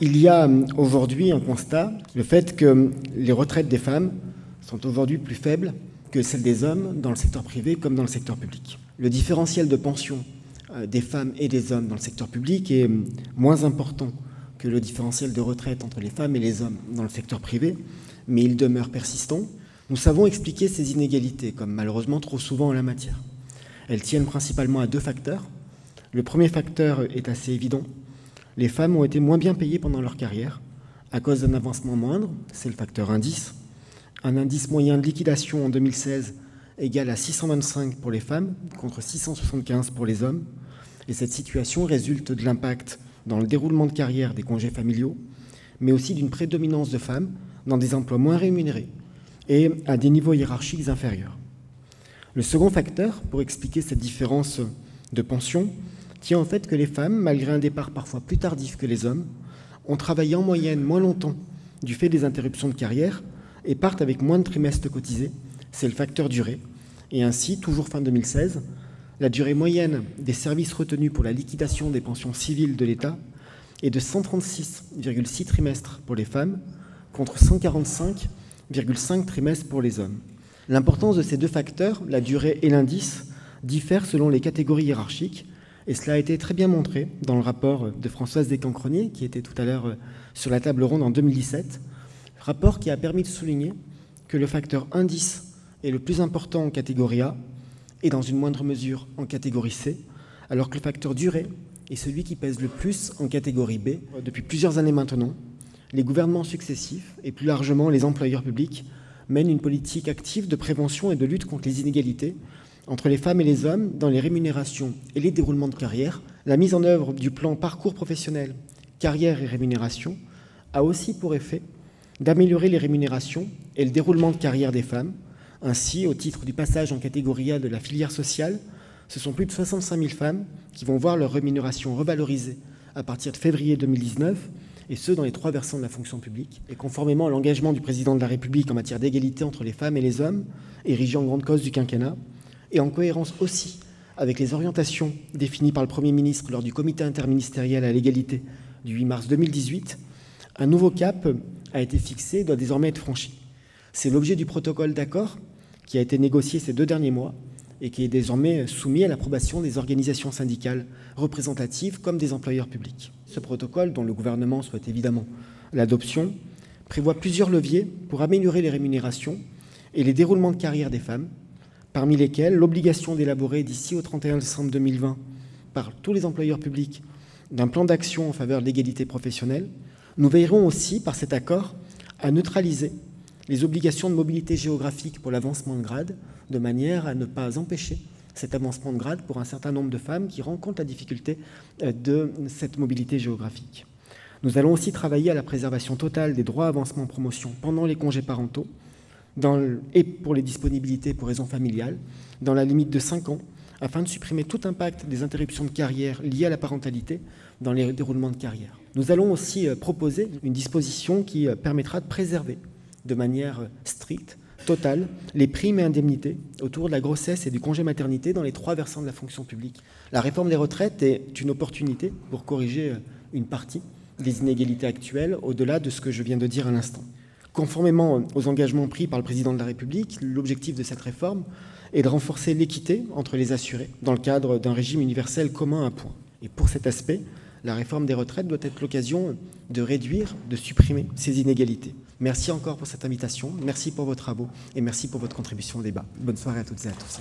Il y a aujourd'hui un constat, le fait que les retraites des femmes sont aujourd'hui plus faibles que celles des hommes dans le secteur privé comme dans le secteur public. Le différentiel de pension des femmes et des hommes dans le secteur public est moins important que le différentiel de retraite entre les femmes et les hommes dans le secteur privé, mais il demeure persistant. Nous savons expliquer ces inégalités, comme malheureusement trop souvent en la matière. Elles tiennent principalement à deux facteurs. Le premier facteur est assez évident. Les femmes ont été moins bien payées pendant leur carrière à cause d'un avancement moindre, c'est le facteur indice. Un indice moyen de liquidation en 2016 égal à 625 pour les femmes contre 675 pour les hommes. Et cette situation résulte de l'impact dans le déroulement de carrière des congés familiaux, mais aussi d'une prédominance de femmes dans des emplois moins rémunérés et à des niveaux hiérarchiques inférieurs. Le second facteur pour expliquer cette différence de pension tient au fait que les femmes, malgré un départ parfois plus tardif que les hommes, ont travaillé en moyenne moins longtemps du fait des interruptions de carrière et partent avec moins de trimestres cotisés, c'est le facteur durée. Et ainsi, toujours fin 2016, la durée moyenne des services retenus pour la liquidation des pensions civiles de l'État est de 136,6 trimestres pour les femmes contre 145,5 trimestres pour les hommes. L'importance de ces deux facteurs, la durée et l'indice, diffèrent selon les catégories hiérarchiques, et cela a été très bien montré dans le rapport de Françoise Descamps-Cronier, qui était tout à l'heure sur la table ronde en 2017, rapport qui a permis de souligner que le facteur indice est le plus important en catégorie A et dans une moindre mesure en catégorie C, alors que le facteur durée est celui qui pèse le plus en catégorie B. Depuis plusieurs années maintenant, les gouvernements successifs et plus largement les employeurs publics mènent une politique active de prévention et de lutte contre les inégalités entre les femmes et les hommes dans les rémunérations et les déroulements de carrière. La mise en œuvre du plan parcours professionnel, carrière et rémunération a aussi pour effet d'améliorer les rémunérations et le déroulement de carrière des femmes. Ainsi, au titre du passage en catégorie A de la filière sociale, ce sont plus de 65 000 femmes qui vont voir leur rémunération revalorisée à partir de février 2019, et ce, dans les trois versants de la fonction publique. Et conformément à l'engagement du président de la République en matière d'égalité entre les femmes et les hommes, érigé en grande cause du quinquennat, et en cohérence aussi avec les orientations définies par le Premier ministre lors du comité interministériel à l'égalité du 8 mars 2018, un nouveau cap a été fixé et doit désormais être franchi. C'est l'objet du protocole d'accord qui a été négocié ces 2 derniers mois et qui est désormais soumis à l'approbation des organisations syndicales représentatives comme des employeurs publics. Ce protocole, dont le gouvernement souhaite évidemment l'adoption, prévoit plusieurs leviers pour améliorer les rémunérations et les déroulements de carrière des femmes, parmi lesquels l'obligation d'élaborer d'ici au 31 décembre 2020 par tous les employeurs publics d'un plan d'action en faveur de l'égalité professionnelle. Nous veillerons aussi, par cet accord, à neutraliser les obligations de mobilité géographique pour l'avancement de grade, de manière à ne pas empêcher cet avancement de grade pour un certain nombre de femmes qui rencontrent la difficulté de cette mobilité géographique. Nous allons aussi travailler à la préservation totale des droits à avancement en promotion pendant les congés parentaux et pour les disponibilités pour raisons familiales, dans la limite de 5 ans, afin de supprimer tout impact des interruptions de carrière liées à la parentalité dans les déroulements de carrière. Nous allons aussi proposer une disposition qui permettra de préserver de manière stricte, totale, les primes et indemnités autour de la grossesse et du congé maternité dans les 3 versants de la fonction publique. La réforme des retraites est une opportunité pour corriger une partie des inégalités actuelles, au-delà de ce que je viens de dire à l'instant. Conformément aux engagements pris par le président de la République, l'objectif de cette réforme est de renforcer l'équité entre les assurés dans le cadre d'un régime universel commun à points. Et pour cet aspect, la réforme des retraites doit être l'occasion de réduire, de supprimer ces inégalités. Merci encore pour cette invitation, merci pour vos travaux et merci pour votre contribution au débat. Bonne soirée à toutes et à tous.